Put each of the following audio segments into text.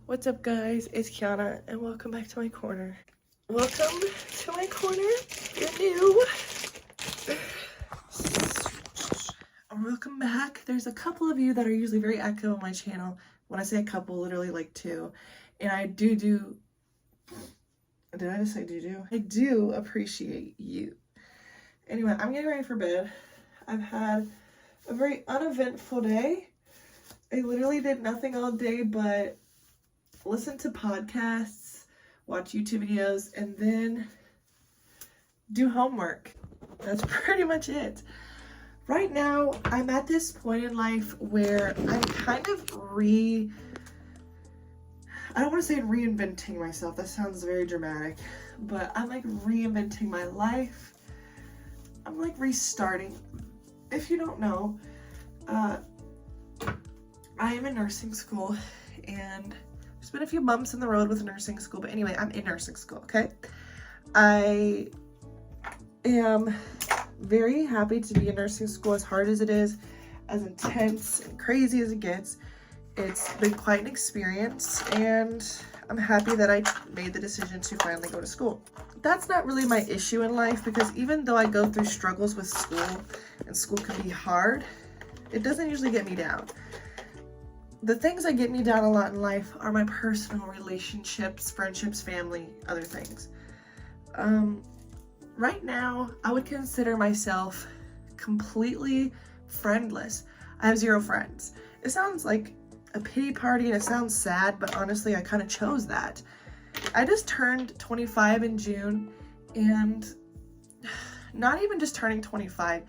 What's up, guys? It's Kiana, and welcome back to my corner. Welcome to my corner. If you're new. Welcome back. There's a couple of you that are usually very active on my channel. When I say a couple, literally like two. And I do. Did I just say do? I do appreciate you. Anyway, I'm getting ready for bed. I've had a very uneventful day. I literally did nothing all day but listen to podcasts, watch YouTube videos, and then do homework. That's pretty much it. Right now, I'm at this point in life where I'm kind of I don't want to say reinventing myself. That sounds very dramatic. But I'm like reinventing my life. I'm like restarting. If you don't know, I am in nursing school, and there's been a few bumps in the road with nursing school, but anyway, I'm in nursing school, okay? I am very happy to be in nursing school, as hard as it is, as intense and crazy as it gets. It's been quite an experience, and I'm happy that I made the decision to finally go to school. That's not really my issue in life, because even though I go through struggles with school, and school can be hard, it doesn't usually get me down. The things that get me down a lot in life are my personal relationships, friendships, family, other things. Right now, I would consider myself completely friendless. I have 0 friends. It sounds like a pity party and it sounds sad, but honestly, I kind of chose that. I just turned 25 in June, and not even just turning 25.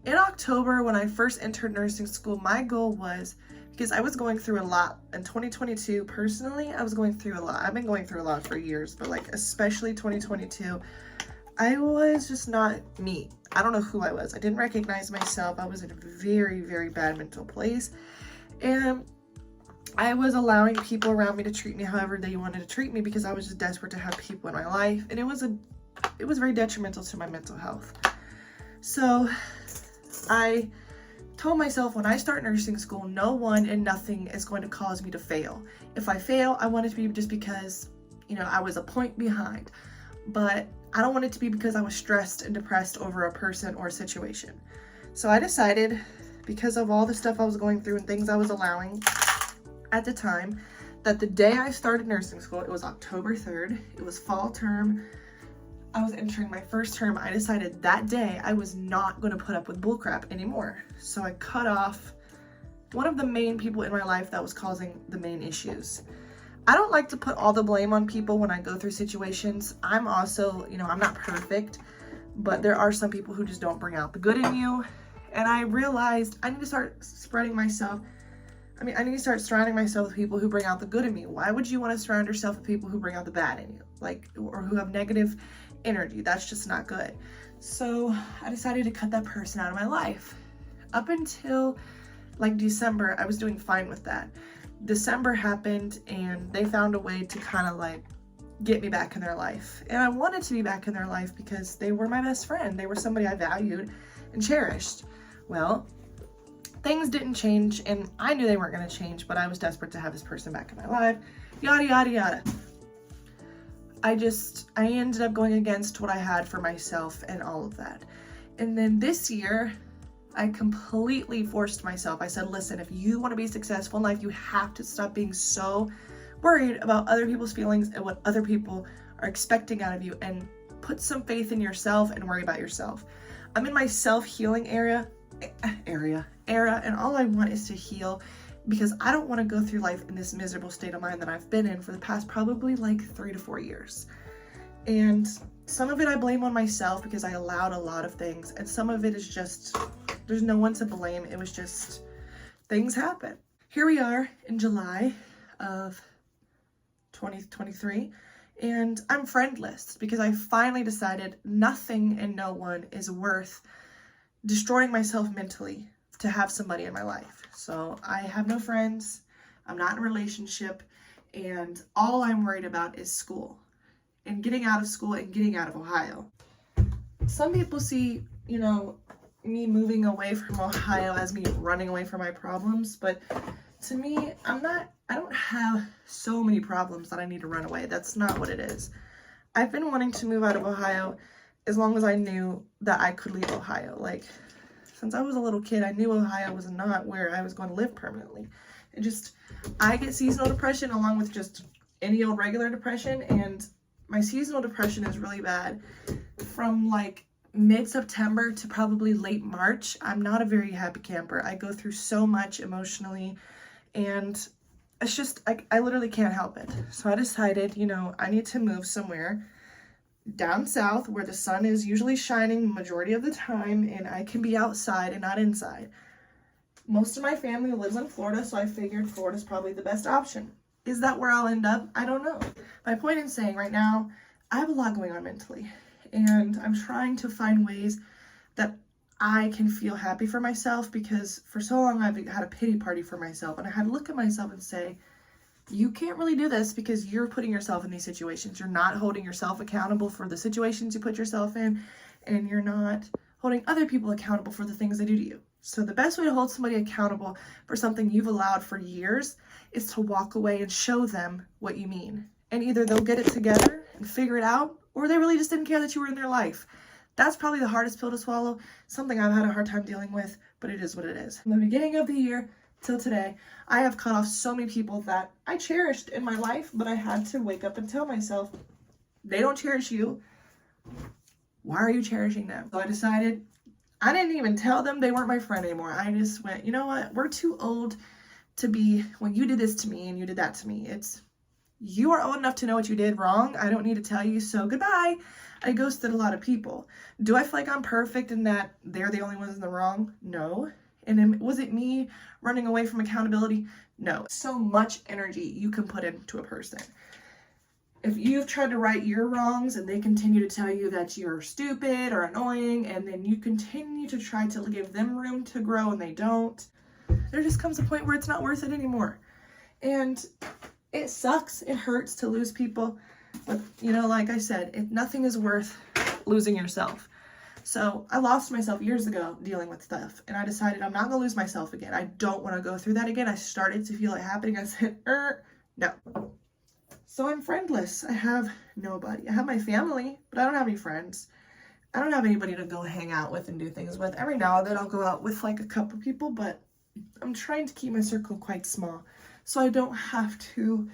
In October, when I first entered nursing school, my goal was, because I was going through a lot in 2022, personally, I was going through a lot. I've been going through a lot for years, but like especially 2022, I was just not me. I don't know who I was. I didn't recognize myself. I was in a very, very bad mental place. And I was allowing people around me to treat me however they wanted to treat me, because I was just desperate to have people in my life. And it was very detrimental to my mental health. So I told myself, when I start nursing school, no one and nothing is going to cause me to fail. If I fail, I want it to be just because, I was a point behind. But I don't want it to be because I was stressed and depressed over a person or a situation. So I decided, because of all the stuff I was going through and things I was allowing at the time, that the day I started nursing school, it was October 3rd, it was fall term, I was entering my first term. I decided that day I was not going to put up with bullcrap anymore. So I cut off one of the main people in my life that was causing the main issues. I don't like to put all the blame on people when I go through situations. I'm also, I'm not perfect, but there are some people who just don't bring out the good in you. And I realized I need to start surrounding myself with people who bring out the good in me. Why would you want to surround yourself with people who bring out the bad in you? Or who have negative energy? That's just not good. So I decided to cut that person out of my life. Up until December, I was doing fine with that. December happened, and they found a way to kind of get me back in their life. And I wanted to be back in their life because they were my best friend. They were somebody I valued and cherished. Well, things didn't change, and I knew they weren't going to change, but I was desperate to have this person back in my life. Yada, yada, yada. I ended up going against what I had for myself and all of that. And then this year, I completely forced myself. I said, listen, if you want to be successful in life, you have to stop being so worried about other people's feelings and what other people are expecting out of you, and put some faith in yourself and worry about yourself. I'm in my self-healing era, and all I want is to heal, because I don't want to go through life in this miserable state of mind that I've been in for the past probably 3 to 4 years. And some of it I blame on myself because I allowed a lot of things, and some of it is just, there's no one to blame. It was just, things happen. Here we are in July of 2023, and I'm friendless because I finally decided nothing and no one is worth destroying myself mentally to have somebody in my life. So I have no friends, I'm not in a relationship, and all I'm worried about is school and getting out of school and getting out of Ohio. Some people see, me moving away from Ohio as me running away from my problems, but To me, I don't have so many problems that I need to run away. That's not what it is. I've been wanting to move out of Ohio as long as I knew that I could leave Ohio. Like, since I was a little kid, I knew Ohio was not where I was going to live permanently. I get seasonal depression along with just any old regular depression, and my seasonal depression is really bad. From like mid-September to probably late March, I'm not a very happy camper. I go through so much emotionally, and it's just, I literally can't help it. So I decided, I need to move somewhere down south where the sun is usually shining majority of the time and I can be outside and not inside. Most of my family lives in Florida, so I figured Florida's probably the best option. Is that where I'll end up? I don't know. My point in saying right now, I have a lot going on mentally, and I'm trying to find ways that I can feel happy for myself, because for so long I've had a pity party for myself, and I had to look at myself and say, you can't really do this because you're putting yourself in these situations. You're not holding yourself accountable for the situations you put yourself in, and you're not holding other people accountable for the things they do to you. So the best way to hold somebody accountable for something you've allowed for years is to walk away and show them what you mean. And either they'll get it together and figure it out, or they really just didn't care that you were in their life. That's probably the hardest pill to swallow, something I've had a hard time dealing with, but it is what it is. From the beginning of the year till today, I have cut off so many people that I cherished in my life, but I had to wake up and tell myself, they don't cherish you. Why are you cherishing them? So I decided, I didn't even tell them they weren't my friend anymore. I just went, you know what? We're too old to be, when you did this to me and you did that to me. You are old enough to know what you did wrong. I don't need to tell you, so goodbye. I ghosted a lot of people. Do I feel like I'm perfect in that they're the only ones in the wrong? No. And was it me running away from accountability? No. So much energy you can put into a person. If you've tried to right your wrongs and they continue to tell you that you're stupid or annoying, and then you continue to try to give them room to grow and they don't, there just comes a point where it's not worth it anymore. And it sucks. It hurts to lose people. But, like I said, nothing is worth losing yourself. So I lost myself years ago dealing with stuff, and I decided I'm not going to lose myself again. I don't want to go through that again. I started to feel it happening. I said, no. So I'm friendless. I have nobody. I have my family, but I don't have any friends. I don't have anybody to go hang out with and do things with. Every now and then I'll go out with like a couple people, but I'm trying to keep my circle quite small so I don't have to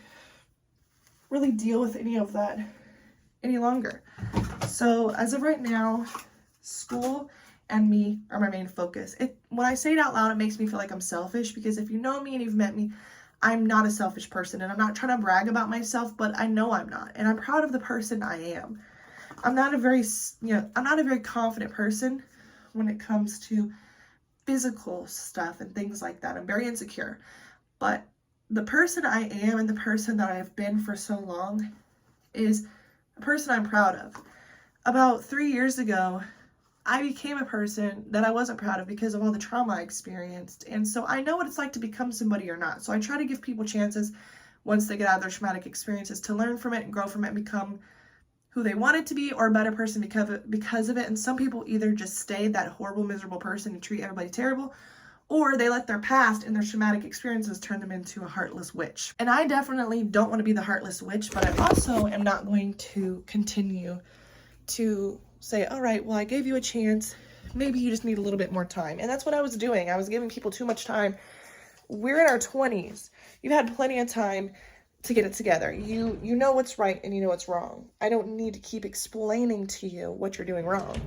really deal with any of that any longer. So as of right now, school and me are my main focus. When I say it out loud, it makes me feel like I'm selfish, because if you know me and you've met me, I'm not a selfish person, and I'm not trying to brag about myself, but I know I'm not, and I'm proud of the person I am. I'm not a very confident person when it comes to physical stuff and things like that. I'm very insecure, but the person I am and the person that I've been for so long is a person I'm proud of. About 3 years ago, I became a person that I wasn't proud of because of all the trauma I experienced. And so I know what it's like to become somebody or not. So I try to give people chances once they get out of their traumatic experiences to learn from it and grow from it and become who they wanted to be, or a better person because of it. And some people either just stay that horrible, miserable person and treat everybody terrible, or they let their past and their traumatic experiences turn them into a heartless witch. And I definitely don't want to be the heartless witch, but I also am not going to continue to say, all right, well, I gave you a chance. Maybe you just need a little bit more time. And that's what I was doing. I was giving people too much time. We're in our 20s. You've had plenty of time to get it together. You know what's right and you know what's wrong. I don't need to keep explaining to you what you're doing wrong.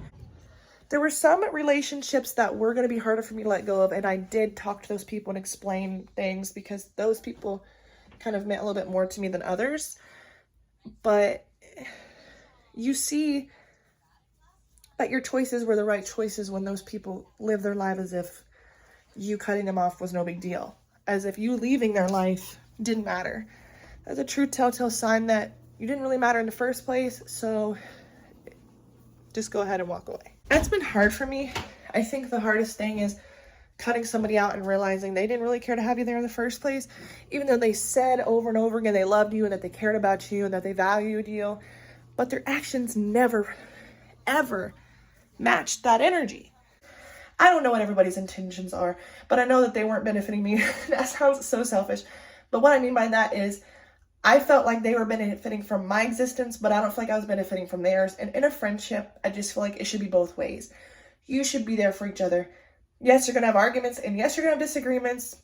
There were some relationships that were going to be harder for me to let go of, and I did talk to those people and explain things, because those people kind of meant a little bit more to me than others. But you see that your choices were the right choices when those people live their life as if you cutting them off was no big deal, as if you leaving their life didn't matter. That's a true telltale sign that you didn't really matter in the first place, so just go ahead and walk away. That's been hard for me. I think the hardest thing is cutting somebody out and realizing they didn't really care to have you there in the first place, even though they said over and over again they loved you and that they cared about you and that they valued you, but their actions never, ever matched that energy. I don't know what everybody's intentions are, but I know that they weren't benefiting me. That sounds so selfish. But what I mean by that is I felt like they were benefiting from my existence, but I don't feel like I was benefiting from theirs. And in a friendship, I just feel like it should be both ways. You should be there for each other. Yes, you're going to have arguments, and yes, you're going to have disagreements.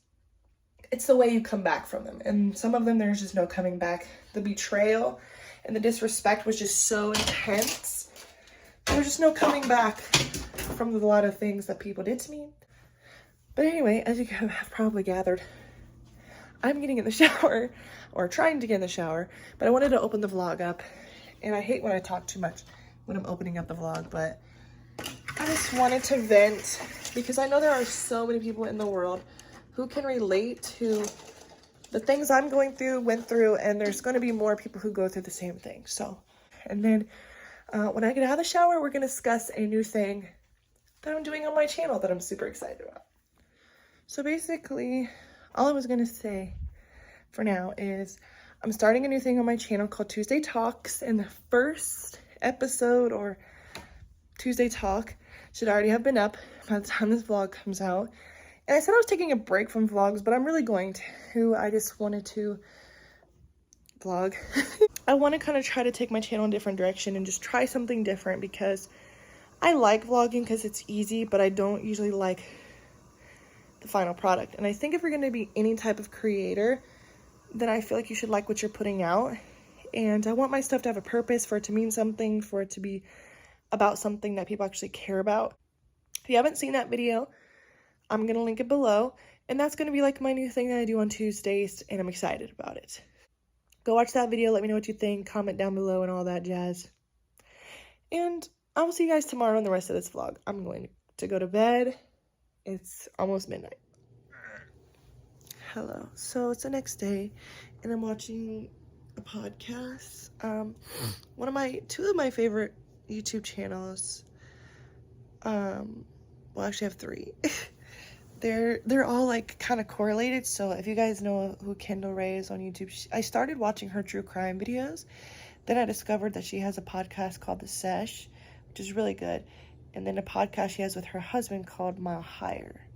It's the way you come back from them. And some of them, there's just no coming back. The betrayal and the disrespect was just so intense. There's just no coming back from a lot of things that people did to me. But anyway, as you have probably gathered, I'm getting in the shower, or trying to get in the shower, but I wanted to open the vlog up. And I hate when I talk too much when I'm opening up the vlog, but I just wanted to vent because I know there are so many people in the world who can relate to the things I'm going through, went through, and there's going to be more people who go through the same thing. So, and then when I get out of the shower, we're going to discuss a new thing that I'm doing on my channel that I'm super excited about. So basically, all I was going to say for now is I'm starting a new thing on my channel called Tuesday Talks, and the first episode or Tuesday Talk should already have been up by the time this vlog comes out. And I said I was taking a break from vlogs, but I'm really going to. I just wanted to vlog. I want to kind of try to take my channel in a different direction and just try something different because I like vlogging because it's easy, but I don't usually like the final product. And I think if you're going to be any type of creator, then I feel like you should like what you're putting out. And I want my stuff to have a purpose, for it to mean something, for it to be about something that people actually care about. If you haven't seen that video, I'm going to link it below. And that's going to be like my new thing that I do on Tuesdays, and I'm excited about it. Go watch that video. Let me know what you think. Comment down below and all that jazz. And I will see you guys tomorrow in the rest of this vlog. I'm going to go to bed. It's almost midnight. Hello. So it's the next day, and I'm watching a podcast. Two of my favorite YouTube channels. Well, I actually have three. They're all like kind of correlated. So if you guys know who Kendall Ray is on YouTube, I started watching her true crime videos. Then I discovered that she has a podcast called The Sesh, which is really good. And then a podcast she has with her husband called Mile Higher.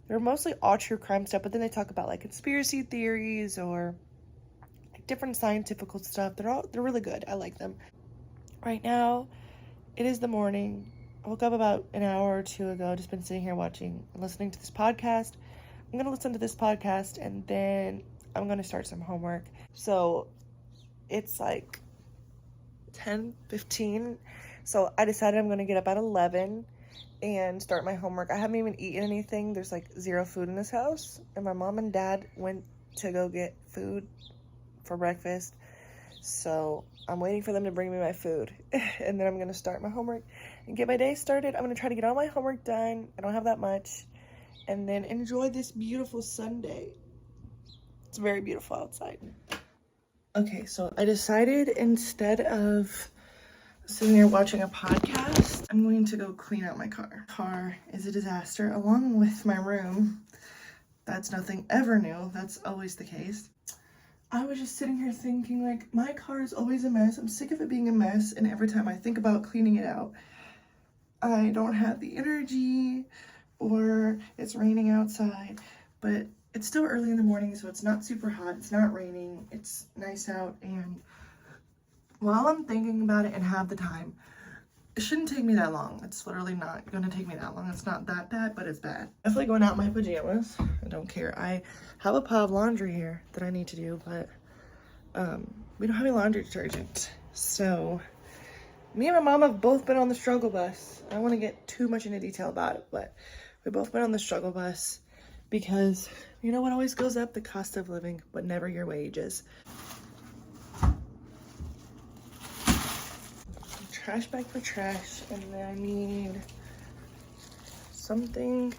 They're mostly all true crime stuff, but then they talk about like conspiracy theories or like different scientific stuff. They're really good. I like them. Right now, it is the morning. I woke up about an hour or two ago, just been sitting here watching and listening to this podcast. I'm going to listen to this podcast, and then I'm going to start some homework. So it's like 10:15. So I decided I'm going to get up at 11 and start my homework. I haven't even eaten anything. There's like zero food in this house. And my mom and dad went to go get food for breakfast. So I'm waiting for them to bring me my food. And then I'm going to start my homework and get my day started. I'm going to try to get all my homework done. I don't have that much. And then enjoy this beautiful Sunday. It's very beautiful outside. Okay, so I decided instead of sitting here watching a podcast, I'm going to go clean out my car. Car is a disaster, along with my room. That's nothing ever new. That's always the case. I was just sitting here thinking, like, my car is always a mess. I'm sick of it being a mess, and every time I think about cleaning it out, I don't have the energy, or it's raining outside. But it's still early in the morning, so it's not super hot. It's not raining. It's nice out, and while I'm thinking about it and have the time, it shouldn't take me that long. It's literally not going to take me that long. It's not that bad, but it's bad. Definitely going out in my pajamas. I don't care. I have a pile of laundry here that I need to do, but we don't have any laundry detergent. So me and my mom have both been on the struggle bus. I don't want to get too much into detail about it, but we've both been on the struggle bus because you know what always goes up? The cost of living, but never your wages. Trash bag for trash, and then I need something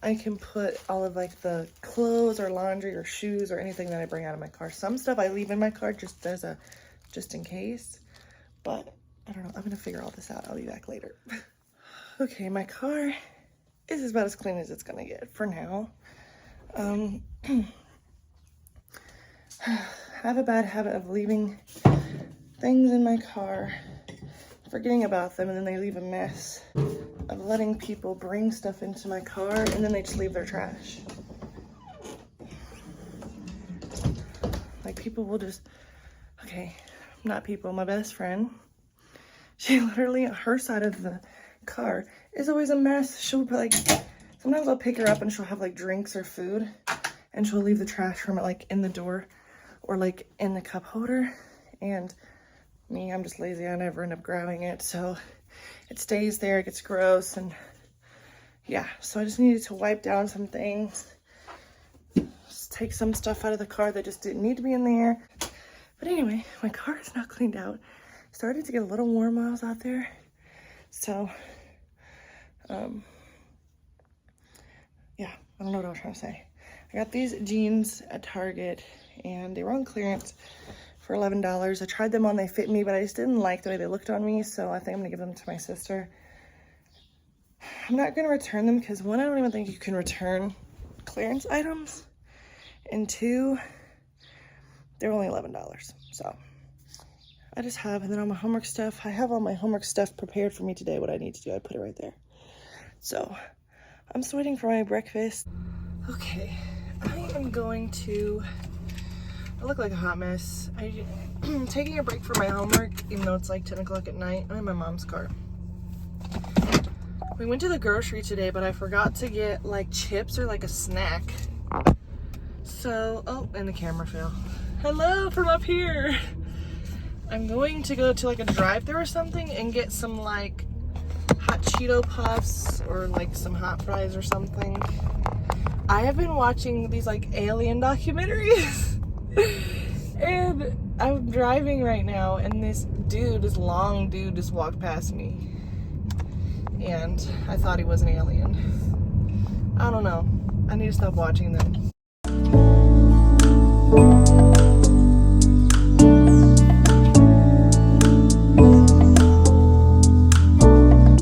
I can put all of like the clothes or laundry or shoes or anything that I bring out of my car. Some stuff I leave in my car just in case, but I don't know. I'm gonna figure all this out. I'll be back later. Okay, my car is about as clean as it's gonna get for now. I have a bad habit of leaving things in my car, forgetting about them, and then they leave a mess. of letting people bring stuff into my car and then they just leave their trash. Like people will just, okay, not people, my best friend. She literally, her side of the car is always a mess. She'll be like, sometimes I'll pick her up and she'll have like drinks or food and she'll leave the trash from it like in the door or like in the cup holder. And me, I'm just lazy. I never end up grabbing it. So it stays there, it gets gross. And yeah, so I just needed to wipe down some things. Just take some stuff out of the car that just didn't need to be in there. But anyway, my car is not cleaned out. Started to get a little warm while I was out there. So, yeah, I don't know what I was trying to say. I got these jeans at Target and they were on clearance for $11. I tried them on, they fit me, but I just didn't like the way they looked on me. So I think I'm gonna give them to my sister. I'm not gonna return them because one, I don't even think you can return clearance items. And two, they're only $11. So I just have, and then all my homework stuff. I have all my homework stuff prepared for me today, what I need to do. I put it right there. So I'm just waiting for my breakfast. Okay, I am going to, I look like a hot mess. I'm taking a break for my homework, even though it's like 10 o'clock at night. I'm in my mom's car. We went to the grocery today, but I forgot to get like chips or like a snack. So, oh, and the camera fell. Hello from up here. I'm going to go to like a drive-thru or something and get some like hot Cheeto puffs or like some hot fries or something. I have been watching these like alien documentaries and I'm driving right now and this dude, this long dude just walked past me and I thought he was an alien. I don't know. I need to stop watching them.